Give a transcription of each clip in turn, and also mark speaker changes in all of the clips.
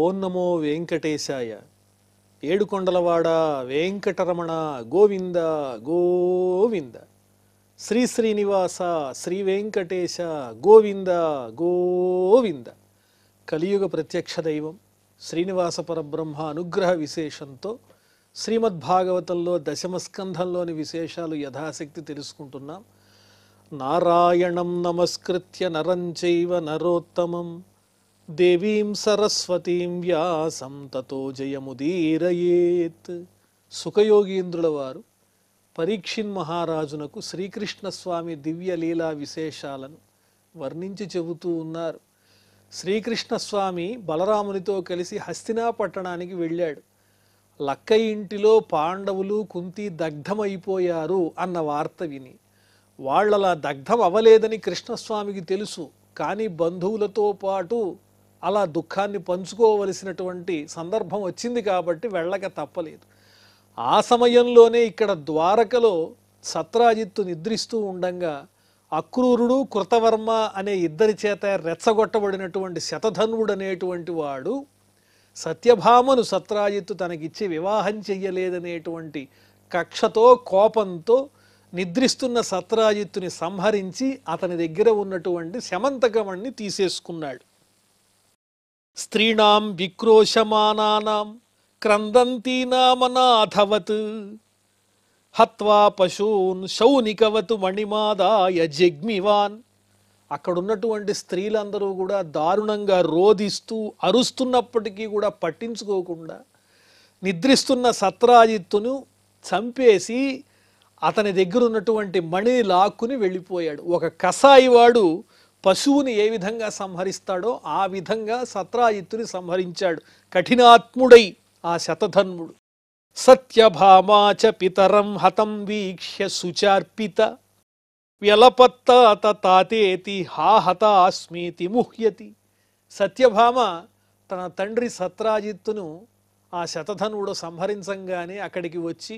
Speaker 1: ఓం నమో వెంకటేశాయ. ఏడుకొండలవాడ వెంకటరమణ గోవింద గోవింద. శ్రీ శ్రీనివాస శ్రీ వెంకటేశ గోవింద గోవింద. కలియుగ ప్రత్యక్ష దైవం శ్రీనివాస పరబ్రహ్మ అనుగ్రహ విశేషంతో శ్రీమద్భాగవతంలో దశమస్కంధంలోని విశేషాలు యథాశక్తి తెలుసుకుంటున్నాం. నారాయణం నమస్కృత్య నరం చైవ నరోత్తమం దేవీం సరస్వతీం వ్యాసం తతో జయముదీరయేత్. సుఖయోగీంద్రుల వారు పరీక్షిన్ మహారాజునకు శ్రీకృష్ణస్వామి దివ్యలీలా విశేషాలను వర్ణించి చెబుతూ ఉన్నారు. శ్రీకృష్ణస్వామి బలరామునితో కలిసి హస్తినాపట్టణానికి వెళ్ళాడు. లక్క ఇంటిలో పాండవులు కుంతి దగ్ధమైపోయారు అన్న వార్త విని, వాళ్ళలా దగ్ధం అవ్వలేదని కృష్ణస్వామికి తెలుసు. కానీ బంధువులతో పాటు అలా దుఃఖాన్ని పంచుకోవలసినటువంటి సందర్భం వచ్చింది కాబట్టి వెళ్ళక తప్పలేదు. ఆ సమయంలోనే ఇక్కడ ద్వారకలో సత్రాజిత్తు నిద్రిస్తూ ఉండంగా అక్రూరుడు కృతవర్మ అనే ఇద్దరి చేత రెచ్చగొట్టబడినటువంటి శతధన్వుడు అనేటువంటి వాడు సత్యభామను సత్రాజిత్తు తనకిచ్చి వివాహం చెయ్యలేదనేటువంటి కక్షతో కోపంతో నిద్రిస్తున్న సత్రాజిత్తుని సంహరించి అతని దగ్గర ఉన్నటువంటి శమంతకమణ్ణి తీసేసుకున్నాడు. స్త్రీణాం విక్రోశమానానాం క్రందంతీనామనాథవత్ హత్వా పశూన్ శౌనికవత్ మణిమాదాయ జగ్మివాన్. అక్కడున్నటువంటి స్త్రీలందరూ కూడా దారుణంగా రోధిస్తూ అరుస్తున్నప్పటికీ కూడా పట్టించుకోకుండా నిద్రిస్తున్న సత్రాజిత్తును చంపేసి అతని దగ్గర ఉన్నటువంటి మణిని లాక్కుని వెళ్ళిపోయాడు. ఒక కసాయివాడు పశువుని ఏ విధంగా సంహరిస్తాడో ఆ విధంగా సత్రాజిత్తుని సంహరించాడు కఠినాత్ముడై ఆ శతధన్వుడు. సత్యభామాచ పితరం హతం వీక్ష్య సుచార్పిత వ్యలపత్తాత తాతేతి హాహతాస్మీతి ముహ్యతి. సత్యభామ తన తండ్రి సత్రాజిత్తును ఆ శతధన్వుడు సంహరించంగానే అక్కడికి వచ్చి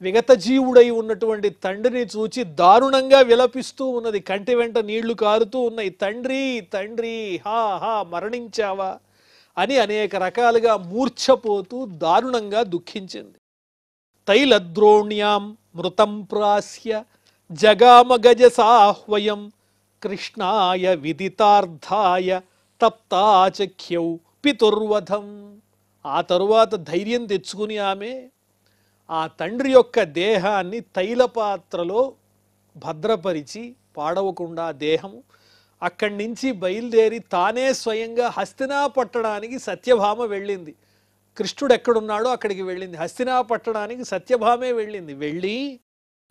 Speaker 1: విగతజీవుడై ఉన్నటువంటి తండ్రిని చూచి దారుణంగా విలపిస్తూ ఉన్నది. కంటి వెంట నీళ్లు కారుతూ ఉన్నాయి. తండ్రి తండ్రి హా హా మరణించావా అని అనేక రకాలుగా మూర్ఛపోతూ దారుణంగా దుఃఖించింది. తైలద్రోణ్యాం మృతం ప్రాస్య జగామ గజసాహ్వయం కృష్ణాయ విదితార్థాయ తప్తాచఖ్యౌ పితుర్వధం. ఆ తరువాత ధైర్యం తెచ్చుకుని ఆమె ఆ తండ్రి యొక్క దేహాన్ని తైలపాత్రలో భద్రపరిచి పాడవకుండా దేహము అక్కడి నుంచి బయలుదేరి తానే స్వయంగా హస్తినాపట్టణానికి సత్యభామ వెళ్ళింది. కృష్ణుడు ఎక్కడున్నాడో అక్కడికి వెళ్ళింది. హస్తినాపట్టణానికి సత్యభామే వెళ్ళింది. వెళ్ళి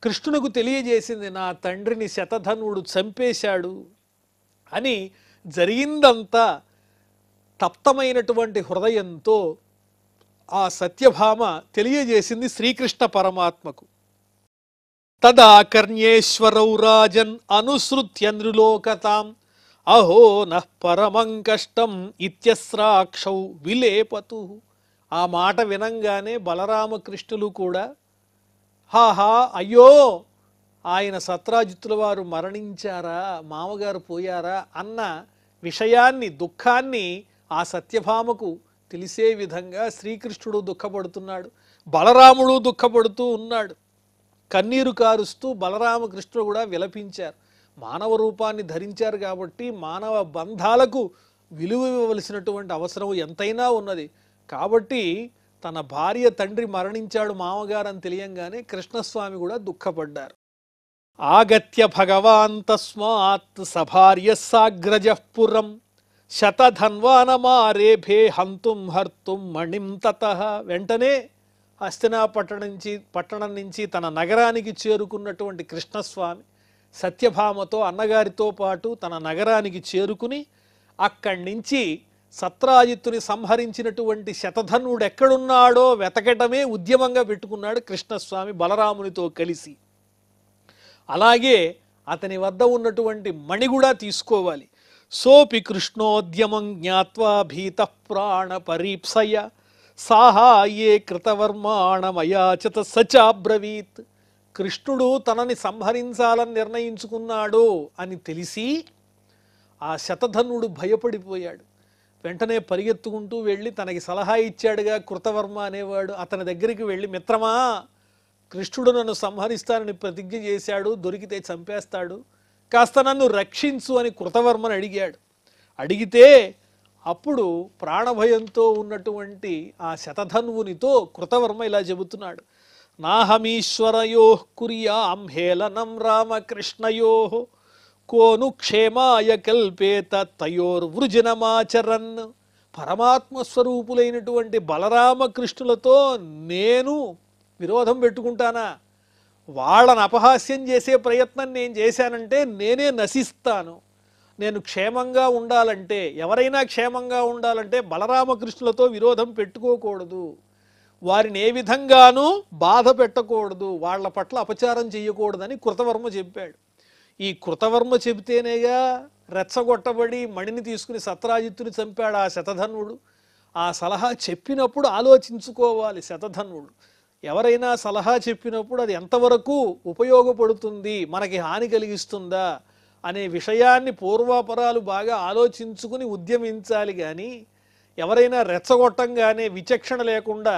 Speaker 1: కృష్ణునకు తెలియజేసింది, నా తండ్రిని శతధన్వుడు చంపేశాడు అని. జరిగిందంతా తప్తమైనటువంటి హృదయంతో ఆ సత్యభామ తెలియజేసింది శ్రీకృష్ణ పరమాత్మకు. తదా కర్ణేశ్వరౌ రాజన్ అనుసృత్య నృలోకతాం అహో నః పరమం కష్టం ఇత్యస్రాక్షౌ విలేపతు. ఆ మాట వినంగానే బలరామకృష్ణులు కూడా హాహా అయ్యో ఆయన సత్రాజిత్తుల వారు మరణించారా, మామగారు పోయారా అన్న విషయాన్ని దుఃఖాన్ని ఆ సత్యభామకు తెలిసే విధంగా శ్రీకృష్ణుడు దుఃఖపడుతున్నాడు, బలరాముడు దుఃఖపడుతూ ఉన్నాడు. కన్నీరు కారుస్తూ బలరామకృష్ణుడు కూడా విలపించారు. మానవ రూపాన్ని ధరించారు కాబట్టి మానవ బంధాలకు విలువ ఇవ్వవలసినటువంటి అవసరం ఎంతైనా ఉన్నది. కాబట్టి తన భార్య తండ్రి మరణించాడు మామగారు అని తెలియంగానే కృష్ణస్వామి కూడా దుఃఖపడ్డారు. ఆగత్య భగవాన్ తస్మాత్ సభార్య సాగ్రజః పురం శతధన్వానమారేభే హంతుం హర్తుం మణిం తతః. వెంటనే పట్టణం నుంచి తన నగరానికి చేరుకున్నటువంటి కృష్ణస్వామి సత్యభామతో అన్నగారితో పాటు తన నగరానికి చేరుకుని అక్కడి నుంచి సత్రాజిత్తుని సంహరించినటువంటి శతధన్వుడు ఎక్కడున్నాడో వెతకటమే ఉద్యమంగా పెట్టుకున్నాడు కృష్ణస్వామి బలరామునితో కలిసి. అలాగే అతని వద్ద ఉన్నటువంటి మణి కూడా తీసుకోవాలి. సోపి కృష్ణోద్యమం జ్ఞాత్వా భీతః ప్రాణ పరీప్సయ సాహాయే కృతవర్మాణమయాచత సచాబ్రవీత్. కృష్ణుడు తనని సంహరించాలని నిర్ణయించుకున్నాడు అని తెలిసి ఆ శతధన్వుడు భయపడిపోయాడు. వెంటనే పరిగెత్తుకుంటూ వెళ్ళి తనకి సలహా ఇచ్చాడుగా కృతవర్మ అనేవాడు, అతని దగ్గరికి వెళ్ళి, మిత్రమా, కృష్ణుడు నన్ను సంహరిస్తానని ప్రతిజ్ఞ చేశాడు, దొరికితే చంపేస్తాడు, కాస్త నన్ను రక్షించు అని కృతవర్మని అడిగాడు. అడిగితే అప్పుడు ప్రాణభయంతో ఉన్నటువంటి ఆ శతధన్వునితో కృతవర్మ ఇలా చెబుతున్నాడు, నాహమీశ్వరయో కుర్యాం హేళనం రామకృష్ణయో కోను క్షేమాయ కల్పేత తయోర్వృజనమాచరన్. పరమాత్మ స్వరూపులైనటువంటి బలరామకృష్ణులతో నేను విరోధం పెట్టుకుంటానా? వాళ్ళని అపహాస్యం చేసే ప్రయత్నం నేను చేశానంటే నేనే నశిస్తాను. నేను క్షేమంగా ఉండాలంటే, ఎవరైనా క్షేమంగా ఉండాలంటే బలరామకృష్ణులతో విరోధం పెట్టుకోకూడదు, వారిని ఏ విధంగానూ బాధ పెట్టకూడదు, వాళ్ళ పట్ల అపచారం చేయకూడదని కృతవర్మ చెప్పాడు. ఈ కృతవర్మ చెబితేనేగా రెచ్చగొట్టబడి మణిని తీసుకుని సత్రాజిత్తుని చంపాడు ఆ శతధన్వుడు. ఆ సలహా చెప్పినప్పుడు ఆలోచించుకోవాలి శతధన్వుడు. ఎవరైనా సలహా చెప్పినప్పుడు అది ఎంతవరకు ఉపయోగపడుతుంది, మనకి హాని కలిగిస్తుందా అనే విషయాన్ని పూర్వాపరాలు బాగా ఆలోచించుకుని ఉద్యమించాలి. కానీ ఎవరైనా రెచ్చగొట్టంగానే విచక్షణ లేకుండా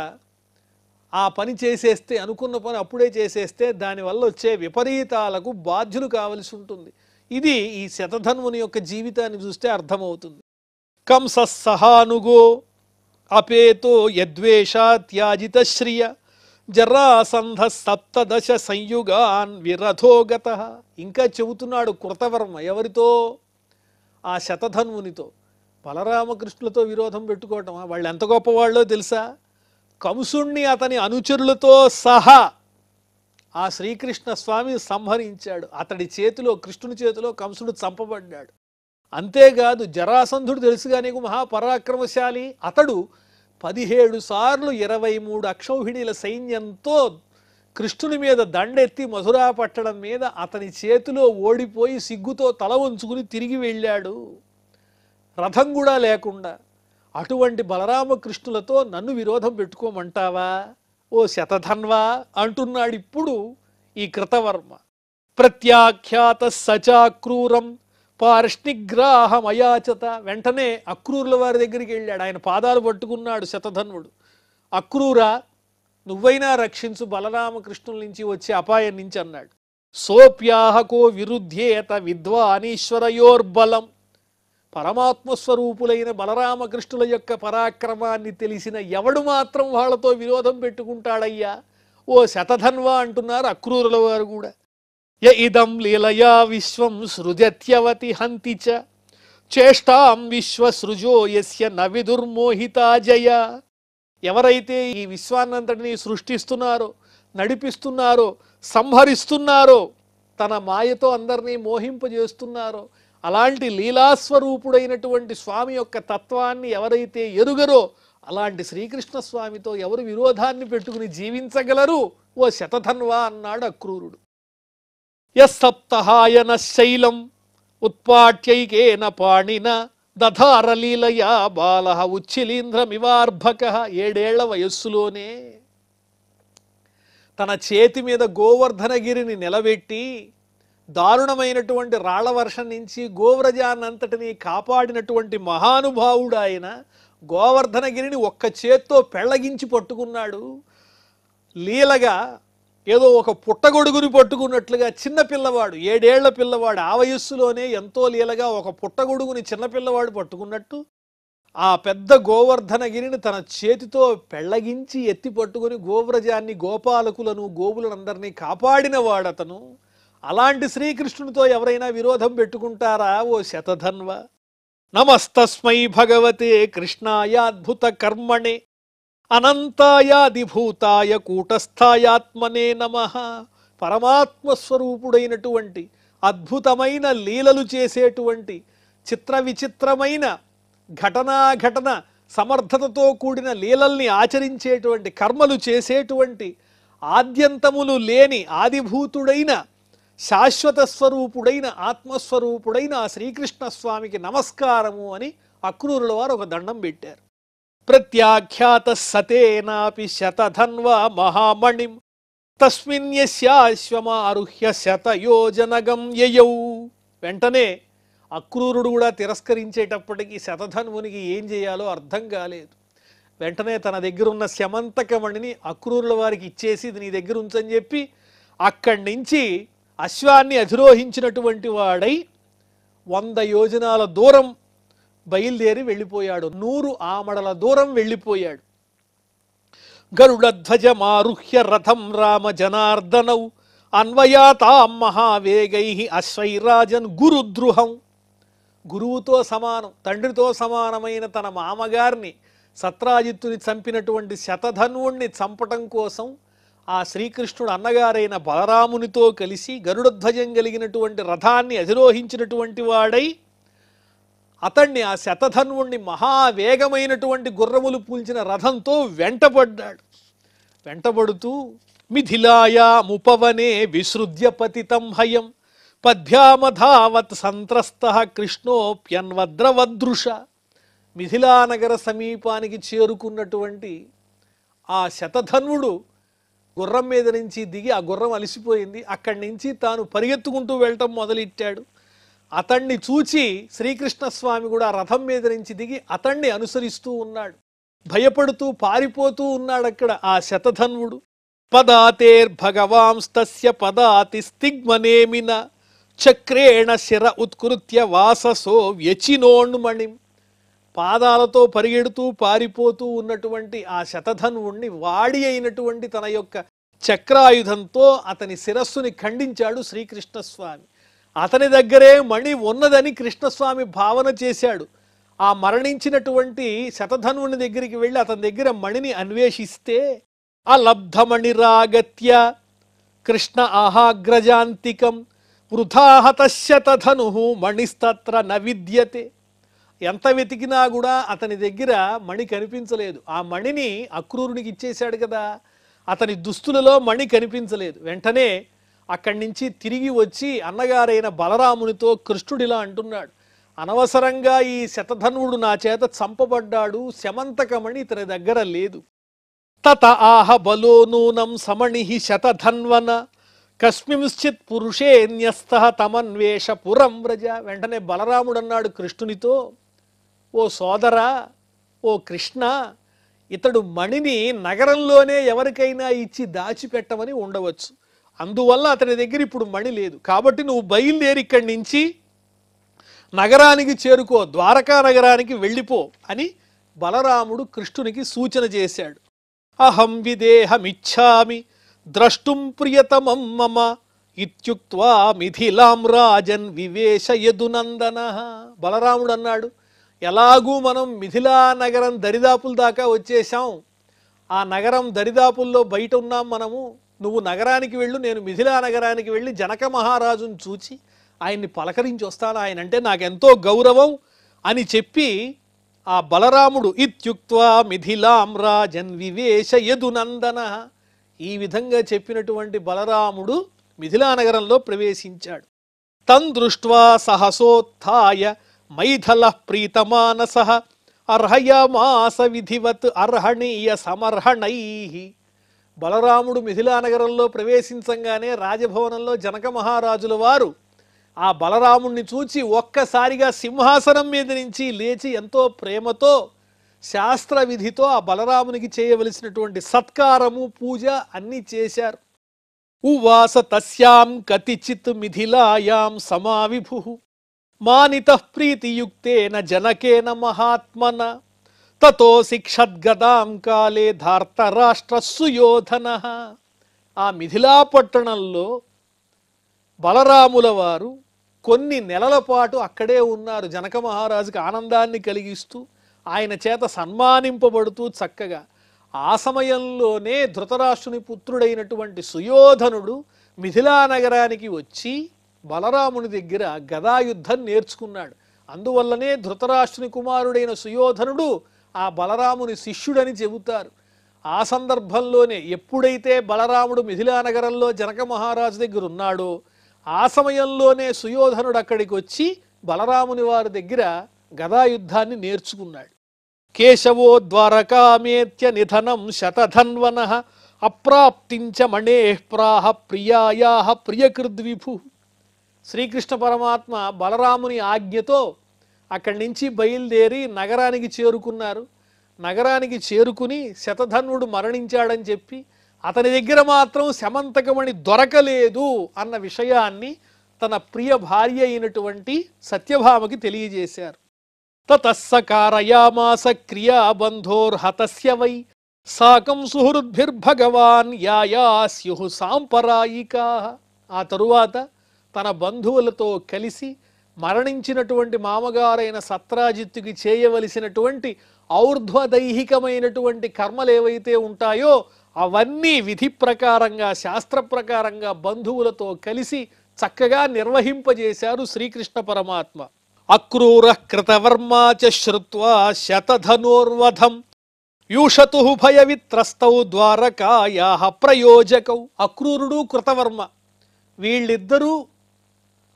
Speaker 1: ఆ పని చేసేస్తే, అనుకున్న పని అప్పుడే చేసేస్తే దానివల్ల వచ్చే విపరీతాలకు బాధ్యులు కావలసి ఉంటుంది. ఇది ఈ శతధన్వుని యొక్క జీవితాన్ని చూస్తే అర్థమవుతుంది. కంస సహానుగో అపేతో యద్వేషాత్యాజిత శ్రియ జరాసంధ సప్తదశ సంయుగాన్ విరథోగత. ఇంకా చెబుతున్నాడు కృతవర్మ ఎవరితో? ఆ శతధన్వునితో. బలరామకృష్ణులతో విరోధం పెట్టుకోవటం, వాళ్ళు ఎంత గొప్పవాళ్ళో తెలుసా? కంసుణ్ణి అతని అనుచరులతో సహా ఆ శ్రీకృష్ణ స్వామి సంహరించాడు. అతడి చేతిలో, కృష్ణుని చేతిలో కంసుడు చంపబడ్డాడు. అంతేకాదు జరాసంధుడు తెలుసుగా నీకు, మహాపరాక్రమశాలి. అతడు 17 సార్లు 23 అక్షౌహిణీల సైన్యంతో కృష్ణుని మీద దండెత్తి మధురా పట్టడం మీద అతని చేతిలో ఓడిపోయి సిగ్గుతో తల వంచుకుని తిరిగి వెళ్ళాడు, రథం కూడా లేకుండా. అటువంటి బలరామకృష్ణులతో నన్ను విరోధం పెట్టుకోమంటావా ఓ శతధన్వా అంటున్నాడు ఇప్పుడు ఈ కృతవర్మ. ప్రత్యాఖ్యాత సచాక్రూరం పార్ష్ణిగ్రాహమయాచత. వెంటనే అక్రూరుల వారి దగ్గరికి వెళ్ళాడు, ఆయన పాదాలు పట్టుకున్నాడు శతధన్వుడు. అక్రూరా, నువ్వైనా రక్షించు బలరామకృష్ణుల నుంచి వచ్చే అపాయం నుంచి అన్నాడు. సోప్యాహకో విరుధ్యేత విద్వానీశ్వరయోర్బలం. పరమాత్మస్వరూపులైన బలరామకృష్ణుల యొక్క పరాక్రమాన్ని తెలిసిన ఎవడు మాత్రం వాళ్లతో విరోధం పెట్టుకుంటాడయ్యా ఓ శతధన్వా అంటున్నారు అక్రూరుల వారు కూడా. య ఇదం లీలయా విశ్వం సృజత్యవతి హంతి చ చేష్టాం విశ్వసృజో యస్య న విదుర్మోహితా జయ. ఎవరైతే ఈ విశ్వాన్నంతటినీ సృష్టిస్తున్నారో, నడిపిస్తున్నారో, సంహరిస్తున్నారో, తన మాయతో అందరినీ మోహింపజేస్తున్నారో, అలాంటి లీలాస్వరూపుడైనటువంటి స్వామి యొక్క తత్వాన్ని ఎవరైతే ఎరుగరో అలాంటి శ్రీకృష్ణ స్వామితో ఎవరు విరోధాన్ని పెట్టుకుని జీవించగలరు ఓ శతధన్వా అన్నాడు అక్రూరుడు. యస్సప్తహాయన శైలం ఉత్పాట్యైకేన పాణిన దధారలీలయా బాల ఉచ్చిలీంద్రమివార్భక. 7 ఏళ్ల వయస్సులోనే తన చేతి మీద గోవర్ధనగిరిని నిలబెట్టి దారుణమైనటువంటి రాళ్ల వర్షం నుంచి గోవ్రజాన్నంతటినీ కాపాడినటువంటి మహానుభావుడు ఆయన. గోవర్ధనగిరిని ఒక్క చేత్తో పెళ్లగించి పట్టుకున్నాడు. లీలగా ఏదో ఒక పుట్టగొడుగుని పట్టుకున్నట్లుగా చిన్నపిల్లవాడు, 7 ఏళ్ల పిల్లవాడు, ఆ వయస్సులోనే ఎంతో లీలగా ఒక పుట్టగొడుగుని చిన్నపిల్లవాడు పట్టుకున్నట్టు ఆ పెద్ద గోవర్ధనగిరిని తన చేతితో పెళ్లగించి ఎత్తి పట్టుకుని గోవ్రజాన్ని, గోపాలకులను, గోవులందరినీ కాపాడిన వాడతను. అలాంటి శ్రీకృష్ణునితో ఎవరైనా విరోధం పెట్టుకుంటారా ఓ శతధన్వ? నమస్తస్మై భగవతే కృష్ణాయాద్భుత కర్మణే అనంతాయాదిభూతాయ కూటస్థాయాత్మనే నమః. పరమాత్మస్వరూపుడైనటువంటి అద్భుతమైన లీలలు చేసేటువంటి చిత్ర విచిత్రమైన ఘటన సమర్థతతో కూడిన లీలల్ని ఆచరించేటువంటి, కర్మలు చేసేటువంటి, ఆద్యంతములు లేని ఆదిభూతుడైన శాశ్వత స్వరూపుడైన ఆత్మస్వరూపుడైన ఆ శ్రీకృష్ణ స్వామికి నమస్కారము అని అక్రూరుల వారు ఒక దండం పెట్టారు. ప్రత్యాఖ్యాత సతేనాపి శతధన్వా మహామణిం తస్మిన్యస్యాశ్వమారుహ్య శతయోజనగం యయౌ. వెంటనే అక్రూరుడు కూడా తిరస్కరించేటప్పటికి శతధన్వునికి ఏం చేయాలో అర్థం కాలేదు. వెంటనే తన దగ్గర ఉన్న శమంతకమణిని అక్రూరుల వారికి ఇచ్చేసి ఇది నీ దగ్గర ఉంచని చెప్పి అక్కడి నుంచి అశ్వాన్ని అధిరోహించినటువంటి వాడై 100 యోజనాల దూరం బయలుదేరి వెళ్ళిపోయాడు. 100 ఆమడల దూరం వెళ్ళిపోయాడు. గరుడధ్వజమారుహ్య రథం రామ జనార్దనౌ అన్వయాతాం మహావేగై అశ్వైరాజన్ గురుద్రుహం. గురువుతో సమానం, తండ్రితో సమానమైన తన మామగారిని సత్రాజిత్తుని చంపినటువంటి శతధన్వుణ్ణి చంపటం కోసం ఆ శ్రీకృష్ణుడు అన్నగారైన బలరామునితో కలిసి గరుడధ్వజం కలిగినటువంటి రథాన్ని అధిరోహించినటువంటి వాడై అతన్ని, ఆ శతధన్వుణ్ణి మహావేగమైనటువంటి గుర్రములు పూల్చిన రథంతో వెంటబడ్డాడు. వెంటబడుతూ మిథిలాయాముపవనే విసృజ్య పతితం హయం పద్భ్యామధావత్ సంత్రస్త కృష్ణోప్యన్వద్రవదృష. మిథిలానగర సమీపానికి చేరుకున్నటువంటి ఆ శతధన్వుడు గుర్రం మీద నుంచి దిగి, ఆ గుర్రం అలసిపోయింది, అక్కడి నుంచి తాను పరిగెత్తుకుంటూ వెళ్ళటం మొదలెట్టాడు. అతన్ని చూచి శ్రీకృష్ణస్వామి కూడా రథం మీద నుంచి దిగి అతన్ని అనుసరిస్తూ ఉన్నాడు. భయపడుతూ పారిపోతూ ఉన్నాడు అక్కడ ఆ శతధన్వుడు. పదాతేర్భగవాంస్తస్య పదాతి స్థిగ్మనేమిన చక్రేణ శిర ఉత్కృత్య వాససో వ్యచినోన్మణిం. పాదాలతో పరిగెడుతూ పారిపోతూ ఉన్నటువంటి ఆ శతధన్వుణ్ణి వాడి అయినటువంటి తన యొక్క చక్రాయుధంతో అతని శిరస్సుని ఖండించాడు శ్రీకృష్ణస్వామి. అతని దగ్గరే మణి ఉన్నదని కృష్ణస్వామి భావన చేశాడు. ఆ మరణించినటువంటి శతధన్వుని దగ్గరికి వెళ్ళి అతని దగ్గర మణిని అన్వేషిస్తే అలబ్ధమణిరాగత్య కృష్ణ ఆహాగ్రజాంతికం వృథాహతశతధను మణిస్తత్ర న విద్యతే. ఎంత వెతికినా కూడా అతని దగ్గర మణి కనిపించలేదు. ఆ మణిని అక్రూరునికి ఇచ్చేశాడు కదా, అతని దుస్తులలో మణి కనిపించలేదు. వెంటనే అక్కడి నుంచి తిరిగి వచ్చి అన్నగారైన బలరామునితో కృష్ణుడిలా అంటున్నాడు, అనవసరంగా ఈ శతధన్వుడు నా చేత చంపబడ్డాడు, శమంతకమణి ఇతని దగ్గర లేదు. తత ఆహ బలో నూనం సమణి శతధన్వన కస్మింశ్చిత్ పురుషేన్యస్త తమన్వేష పురం వ్రజ. వెంటనే బలరాముడు అన్నాడు కృష్ణునితో, ఓ సోదరా, ఓ కృష్ణ, ఇతడు మణిని నగరంలోనే ఎవరికైనా ఇచ్చి దాచిపెట్టమని ఉండవచ్చు, అందువల్ల అతని దగ్గర ఇప్పుడు మణి లేదు. కాబట్టి నువ్వు బయలుదేరి ఇక్కడి నుంచి నగరానికి చేరుకో, ద్వారకా నగరానికి వెళ్ళిపో అని బలరాముడు కృష్ణునికి సూచన చేశాడు. అహం విదేహమిచ్ఛామి ద్రష్టుం ప్రియతమం మమ ఇత్యుక్త్వా మిథిలాం రాజన్ వివేశ యదునందన. బలరాముడు అన్నాడు, ఎలాగూ మనం మిథిలా నగరం దరిదాపుల దాకా వచ్చేసాం, ఆ నగరం దరిదాపుల్లో బయట ఉన్నాం మనము, నువ్వు నగరానికి వెళ్ళు, నేను మిథిలా నగరానికి వెళ్ళి జనక మహారాజును చూచి ఆయన్ని పలకరించి వస్తాను, ఆయన అంటే నాకెంతో గౌరవం అని చెప్పి ఆ బలరాముడు ఇత్యుక్త్వా మిథిలాం రాజన్ వివేశ యదునందన, ఈ విధంగా చెప్పినటువంటి బలరాముడు మిథిలా నగరంలో ప్రవేశించాడు. తం దృష్ట్వా సహసోత్థాయ మైథల ప్రీతమానస అర్హయమాస విధివత్ అర్హణీయ సమర్హణై. బలరాముడు మిథిలా నగరంలో ప్రవేశించంగానే రాజభవనంలో జనక మహారాజుల వారు ఆ బలరాముణ్ణి చూచి ఒక్కసారిగా సింహాసనం మీద నుంచి లేచి ఎంతో ప్రేమతో శాస్త్ర విధితో ఆ బలరామునికి చేయవలసినటువంటి సత్కారము పూజ అన్నీ చేశారు. ఉవాస తస్యాం కతిచిత్ మిథిలాయాం సమావిభు మానితః ప్రీతియుక్తేన జనకేన మహాత్మన తతో శిక్షద్గదాం కాలే ధార్తరాష్ట్ర సుయోధన. ఆ మిథిలా పట్టణంలో బలరాముల వారు కొన్ని నెలల పాటు అక్కడే ఉన్నారు. జనక మహారాజుకి ఆనందాన్ని కలిగిస్తూ ఆయన చేత సన్మానింపబడుతూ చక్కగా. ఆ సమయంలోనే ధృతరాష్ట్రుని పుత్రుడైనటువంటి సుయోధనుడు మిథిలా నగరానికి వచ్చి బలరాముని దగ్గర గదాయుద్ధం నేర్చుకున్నాడు. అందువల్లనే ధృతరాష్ట్రుని కుమారుడైన సుయోధనుడు ఆ బలరాముని శిష్యుడని చెబుతారు. ఆ సందర్భంలోనే ఎప్పుడైతే బలరాముడు మిథిలా నగరంలో జనక మహారాజు దగ్గర ఉన్నాడో ఆ సమయంలోనే సుయోధనుడు అక్కడికి వచ్చి బలరాముని వారి దగ్గర గదాయుద్ధాన్ని నేర్చుకున్నాడు. కేశవో ద్వారకామేత్య నిధనం శతధన్వన అప్రాప్తించ మణేః ప్రాహ ప్రియాయాః ప్రియకృద్విభు. శ్రీకృష్ణ పరమాత్మ బలరాముని ఆజ్ఞతో అక్కడి నుంచి బయలుదేరి నగరానికి చేరుకున్నారు. నగరానికి చేరుకుని శతధన్వుడు మరణించాడని చెప్పి అతని దగ్గర మాత్రం శమంతకమణి దొరకలేదు అన్న విషయాన్ని తన ప్రియ భార్య అయినటువంటి సత్యభామకి తెలియజేశారు. తతస్సకారయామాస క్రియా బంధోర్హతస్య వై సాకం సుహృద్భిర్భగవాన్ యాయాస్యుః సాంపరాయికాః. ఆ తరువాత తన బంధువులతో కలిసి మరణించినటువంటి మామగారైన సత్రాజిత్తుకి చేయవలసినటువంటి ఔర్ధ్వదైహికమైనటువంటి కర్మలు ఏవైతే ఉంటాయో అవన్నీ విధి ప్రకారంగా శాస్త్ర ప్రకారంగా బంధువులతో కలిసి చక్కగా నిర్వహింపజేశారు శ్రీకృష్ణ పరమాత్మ. అక్రూర కృతవర్మా చ శ్రుత్వా శతధనోర్వధం యూషతు భయవిత్రస్తౌ ద్వారకాయాః ప్రయోజకౌ. అక్రూరుడు కృతవర్మ వీళ్ళిద్దరూ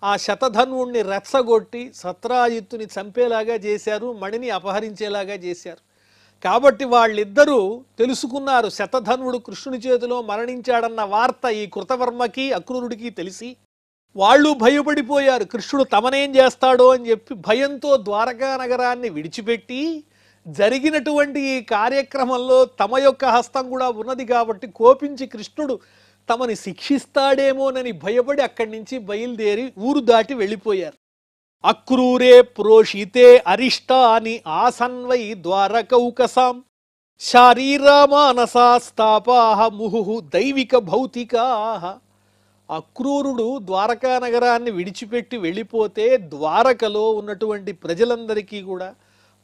Speaker 1: ఆ శతధన్వుణ్ణి రెచ్చగొట్టి సత్రాజిత్తుని చంపేలాగా చేశారు, మణిని అపహరించేలాగా చేశారు. కాబట్టి వాళ్ళిద్దరూ తెలుసుకున్నారు శతధన్వుడు కృష్ణుని చేతిలో మరణించాడన్న వార్త ఈ కృతవర్మకి అక్రూరుడికి తెలిసి వాళ్ళు భయపడిపోయారు. కృష్ణుడు తమనేం చేస్తాడో అని చెప్పి భయంతో ద్వారకా నగరాన్ని విడిచిపెట్టి జరిగినటువంటి ఈ కార్యక్రమంలో తమ యొక్క హస్తం కూడా ఉన్నది కాబట్టి కోపించి కృష్ణుడు తమని శిక్షిస్తాడేమోనని భయపడి అక్కడి నుంచి బయలుదేరి ఊరు దాటి వెళ్ళిపోయారు. అక్రూరే ప్రోషితే అరిష్టాని ఆసన్వై ద్వారకౌకసాం శారీరమానసాస్తాపాః ముహుః దైవిక భౌతికాః. అక్రూరుడు ద్వారకా నగరాన్ని విడిచిపెట్టి వెళ్ళిపోతే ద్వారకలో ఉన్నటువంటి ప్రజలందరికీ కూడా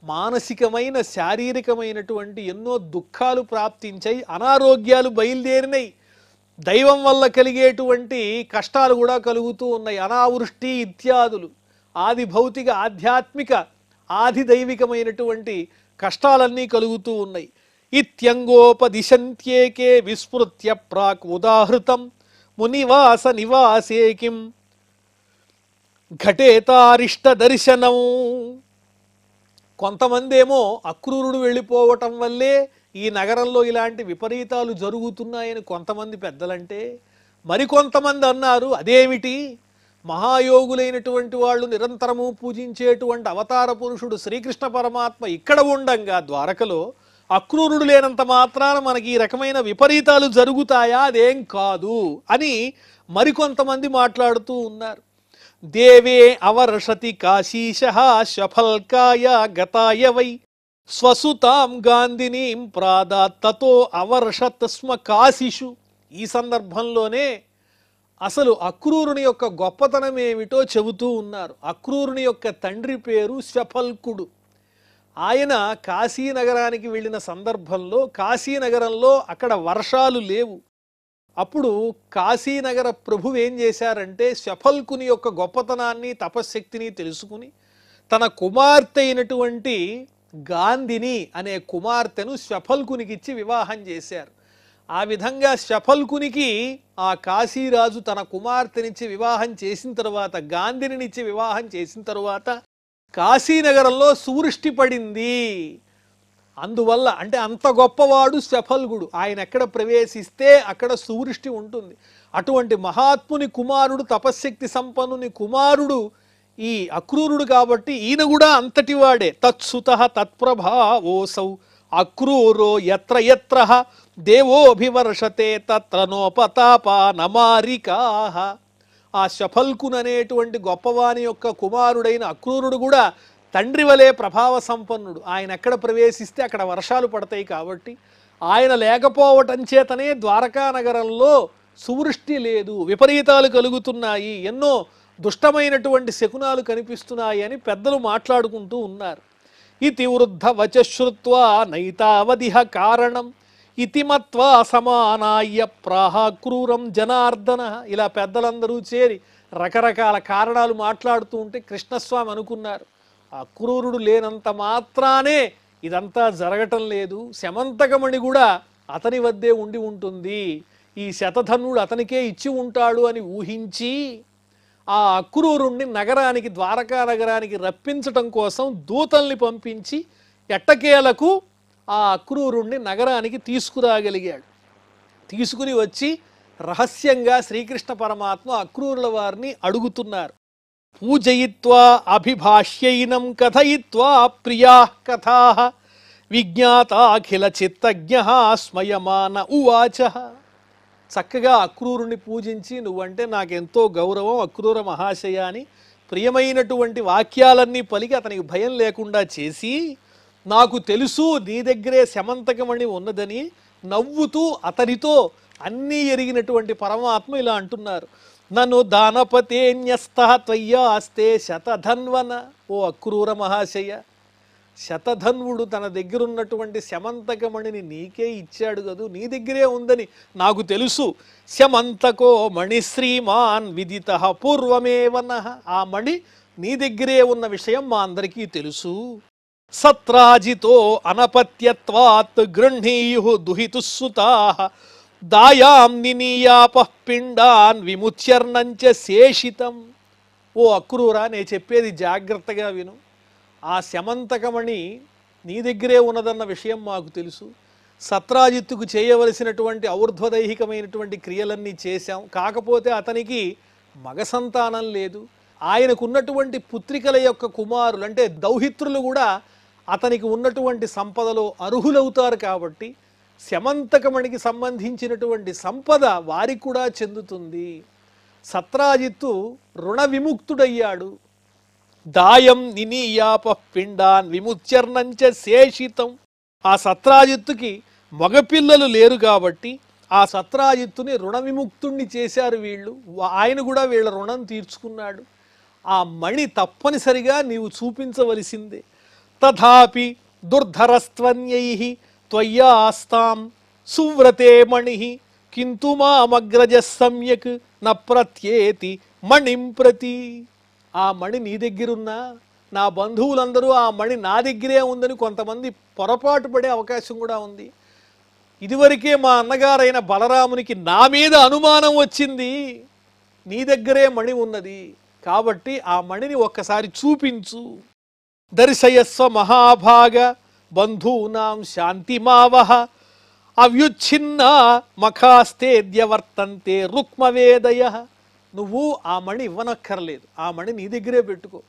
Speaker 1: మానసికమైన శారీరకమైనటువంటి ఎన్నో దుఃఖాలు ప్రాప్తించాయి, అనారోగ్యాలు బయలుదేరినాయి, దైవం వల్ల కలిగేటువంటి కష్టాలు కూడా కలుగుతూ ఉన్నాయి. అనావృష్టి ఇత్యాదులు ఆది భౌతిక ఆధ్యాత్మిక ఆది దైవికమైనటువంటి కష్టాలన్నీ కలుగుతూ ఉన్నాయి. ఇత్యంగోపదిశంత్యేకే విస్మృత్య ప్రాక్ ఉదాహృతం మునివాస నివాసే కిం ఘటేతారిష్ట దర్శనం. కొంతమంది ఏమో అక్రూరుడు వెళ్ళిపోవటం వల్లే ఈ నగరంలో ఇలాంటి విపరీతాలు జరుగుతున్నాయని కొంతమంది పెద్దలంటే, మరికొంతమంది అన్నారు అదేమిటి, మహాయోగులైనటువంటి వాళ్ళు నిరంతరము పూజించేటువంటి అవతార పురుషుడు శ్రీకృష్ణ పరమాత్మ ఇక్కడ ఉండంగా ద్వారకలో అక్రూరుడు లేనంత మాత్రాన మనకి ఈ రకమైన విపరీతాలు జరుగుతాయా, అదేం కాదు అని మరికొంతమంది మాట్లాడుతూ ఉన్నారు. దేవే అవర్షతి కాశీశః శ్వఫల్కాయ గతాయ వై స్వసుతాం గాంధినీం ప్రాదాత్ తతో అవర్షత్ స్మ కాశీషు. ఈ సందర్భంలోనే అసలు అక్రూరుని యొక్క గొప్పతనం ఏమిటో చెబుతూ ఉన్నారు. అక్రూరుని యొక్క తండ్రి పేరు శ్వఫల్కుడు. ఆయన కాశీనగరానికి వెళ్ళిన సందర్భంలో కాశీనగరంలో అక్కడ వర్షాలు లేవు. అప్పుడు కాశీనగర ప్రభువు ఏం చేశారంటే శ్వఫల్కుని యొక్క గొప్పతనాన్ని తపశ్శక్తిని తెలుసుకుని తన కుమార్తె అయినటువంటి గాంధిని అనే కుమార్తెను శ్వఫల్కునికిచ్చి వివాహం చేశారు. ఆ విధంగా శ్వఫల్కునికి ఆ కాశీరాజు తన కుమార్తెనిచ్చి వివాహం చేసిన తర్వాత, గాంధినిచ్చి వివాహం చేసిన తర్వాత కాశీనగరంలో సువృష్టి పడింది. అందువల్ల అంటే అంత గొప్పవాడు శ్వఫల్కుడు, ఆయన ఎక్కడ ప్రవేశిస్తే అక్కడ సువృష్టి ఉంటుంది. అటువంటి మహాత్ముని కుమారుడు, తపశ్శక్తి సంపన్నుని కుమారుడు ఈ అక్రూరుడు కాబట్టి ఈయన కూడా అంతటివాడే. తత్సుతః తత్ప్రభావోసౌ అక్రూరో యత్ర యత్ర దేవోభివర్షతే తత్ర నోపతాపానమారికాః. ఆ శ్వఫల్కున్ అనేటువంటి గొప్పవాని యొక్క కుమారుడైన అక్రూరుడు కూడా తండ్రి వలె ప్రభావ సంపన్నుడు. ఆయన ఎక్కడ ప్రవేశిస్తే అక్కడ వర్షాలు పడతాయి కాబట్టి ఆయన లేకపోవటం చేతనే ద్వారకా నగరంలో సువృష్టి లేదు, విపరీతాలు కలుగుతున్నాయి, ఎన్నో దుష్టమైనటువంటి శకునాలు కనిపిస్తున్నాయి అని పెద్దలు మాట్లాడుకుంటూ ఉన్నారు. ఇతి వృద్ధ వచశ్రుత్వా నైతావదిహ కారణం ఇతి మత్వా సమానాయ ప్రాహాక్రూరం జనార్దన. ఇలా పెద్దలందరూ చేరి రకరకాల కారణాలు మాట్లాడుతూ ఉంటే కృష్ణస్వామి అనుకున్నారు అక్రూరుడు లేనంత మాత్రానే ఇదంతా జరగటం లేదు, శమంతకమణి కూడా అతని వద్దే ఉండి ఉంటుంది, ఈ శతధనుడు అతనికే ఇచ్చి ఉంటాడు అని ఊహించి ఆ అక్రూరుణ్ణి నగరానికి, ద్వారకా నగరానికి రప్పించటం కోసం దూతల్ని పంపించి ఎట్టకేలకు ఆ అక్రూరుణ్ణి నగరానికి తీసుకురాగలిగాడు. తీసుకుని వచ్చి రహస్యంగా శ్రీకృష్ణ పరమాత్మ అక్రూరుల వారిని అడుగుతున్నారు. పూజయిత్వా అభిభాష్యైనం కథయిత్వా ప్రియాః కథాః విజ్ఞాతాఖిల చిత్తజ్ఞః స్మయమాన ఉవాచ. చక్కగా అక్రూరుని పూజించి నువ్వంటే నాకెంతో గౌరవం అక్రూర మహాశయ అని ప్రియమైనటువంటి వాక్యాలన్నీ పలికి అతనికి భయం లేకుండా చేసి, నాకు తెలుసు నీ దగ్గరే శమంతకమణి ఉన్నదని నవ్వుతూ అతనితో అన్నీ ఎరిగినటువంటి పరమాత్మ ఇలా అంటున్నారు. నన్ను దానపతేన్యస్తః త్వయ్యాస్తే శతధన్వన. ఓ అక్రూర మహాశయ, శతధన్వుడు తన దగ్గరున్నటువంటి శమంతకమణిని నీకే ఇచ్చాడు కదూ, నీ దగ్గరే ఉందని నాకు తెలుసు. శమంతకో మణి శ్రీమాన్ విదితః పూర్వమేవనః. ఆ మణి నీ దగ్గరే ఉన్న విషయం మా అందరికీ తెలుసు. సత్రాజితో అనపత్యత్వాత్ గృహ్ణీయు దుహితుస్సుతాః దాయాం నినీయాపః పిండాన్ విముచ్యర్నంచ శేషితం. ఓ అక్రూరా, నేను చెప్పేది జాగ్రత్తగా విను. ఆ శమంతకమణి నీ దగ్గరే ఉన్నదన్న విషయం మాకు తెలుసు. సత్రాజిత్తుకు చేయవలసినటువంటి ఔర్ధ్వదైహికమైనటువంటి క్రియలన్నీ చేశాం. కాకపోతే అతనికి మగ సంతానం లేదు. ఆయనకున్నటువంటి పుత్రికల యొక్క కుమారులు అంటే దౌహిత్రులు కూడా అతనికి ఉన్నటువంటి సంపదలో అర్హులవుతారు. కాబట్టి శమంతకమణికి సంబంధించినటువంటి సంపద వారికి కూడా చెందుతుంది. సత్రాజిత్తు రుణ విముక్తుడయ్యాడు. దాయం నినీయాపః పిండాన్ విముచ్యర్నంచ శేషితం. ఆ సత్రాజిత్తుకి మగపిల్లలు లేరు కాబట్టి ఆ సత్రాజిత్తుని రుణ విముక్తుణ్ణి చేశారు వీళ్ళు. ఆయన కూడా వీళ్ళ రుణం తీర్చుకున్నాడు. ఆ మణి తప్పనిసరిగా నీవు చూపించవలసిందే. తథాపి దుర్ధరస్త్వన్యైః త్వయ్యాస్తాం సువ్రతే మణిః కింతు మామగ్రజः సమ్యక్ న ప్రత్యేతి మణిం ప్రతి. ఆ మణి నీ దగ్గరున్నా నా బంధువులందరూ ఆ మణి నా దగ్గరే ఉందని కొంతమంది పొరపాటు పడే అవకాశం కూడా ఉంది. ఇదివరకే మా అన్నగారైన బలరామునికి నా మీద అనుమానం వచ్చింది. నీ దగ్గరే మణి ఉన్నది కాబట్టి ఆ మణిని ఒక్కసారి చూపించు. దర్శయస్వ మహాభాగ బంధూనాం శాంతిమావహ అవ్యుచ్ఛిన్న మఖాస్తేద్య వర్తంతే రుక్మవేదయ. నువ్వు ఆ మణి ఇవ్వనక్కర్లేదు. ఆ మణి నీ దగ్గరే పెట్టుకో.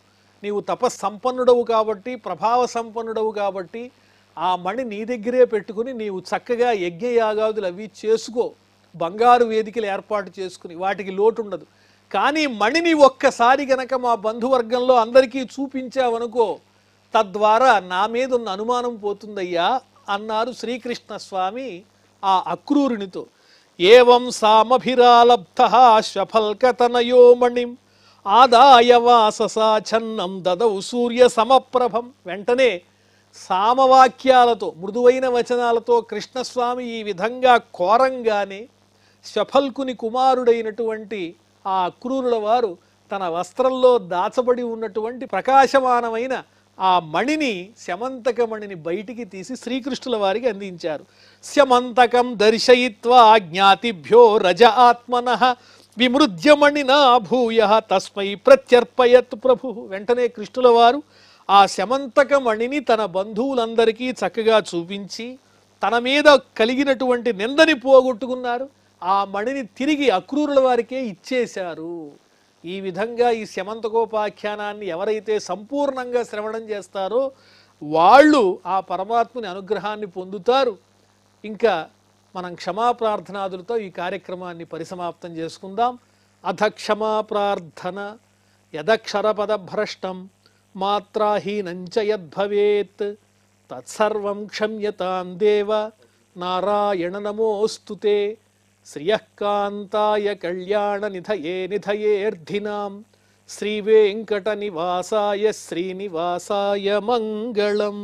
Speaker 1: నీవు తపస్సంపన్నుడవు కాబట్టి, ప్రభావ సంపన్నుడవు కాబట్టి ఆ మణి నీ దగ్గరే పెట్టుకుని నీవు చక్కగా యజ్ఞయాగాదులు అవి చేసుకో. బంగారు వేదికలు ఏర్పాటు చేసుకుని వాటికి లోటు ఉండదు. కానీ మణిని ఒక్కసారి గనక మా బంధువర్గంలో అందరికీ చూపించావనుకో, తద్వారా నా మీద ఉన్న అనుమానం పోతుందయ్యా అన్నారు శ్రీకృష్ణ స్వామి ఆ అక్రూరునితో. ఏవం సామభిరాలబ్ధః శ్వఫల్కతనయో మణిం ఆదాయ వాససా ఛన్నం దదౌ సూర్య సమప్రభం. వెంటనే సామవాక్యాలతో మృదువైన వచనాలతో కృష్ణస్వామి ఈ విధంగా కోరంగానే శ్వఫల్కుని కుమారుడైనటువంటి ఆ అక్రూరుల వారు తన వస్త్రంలో దాచబడి ఉన్నటువంటి ప్రకాశమానమైన ఆ మణిని శమంతకమణిని బయటికి తీసి శ్రీకృష్ణుల వారికి అందించారు. శమంతకం దర్శయిత్వా జ్ఞాతిభ్యో రజ ఆత్మనః విమృజ్యమణినా భూయః తస్మై ప్రత్యర్పయత్ ప్రభు. వెంటనే కృష్ణుల వారు ఆ శమంతకమణిని తన బంధువులందరికీ చక్కగా చూపించి తన మీద కలిగినటువంటి నిందని పోగొట్టుకున్నారు. ఆ మణిని తిరిగి అక్రూరుల వారికే ఇచ్చేశారు. ఈ విధంగా ఈ శమంతకోపాఖ్యానాన్ని ఎవరైతే సంపూర్ణంగా శ్రవణం చేస్తారో వాళ్ళు ఆ పరమాత్ముని అనుగ్రహాన్ని పొందుతారు. ఇంకా మనం క్షమాప్రార్థనాదులతో ఈ కార్యక్రమాన్ని పరిసమాప్తం చేసుకుందాం. అథ క్షమాప్రార్థన. యదక్షరపదభ్రష్టం మాత్రాహీనంచ యద్భవేత్ తత్సర్వం క్షమ్యతాం దేవ నారాయణ నమోస్తుతే. శ్రియఃకాంతాయ కళ్యాణనిధయే నిధయేర్ధినాం శ్రీవేంకటనివాసాయ శ్రీనివాసాయ మంగళం.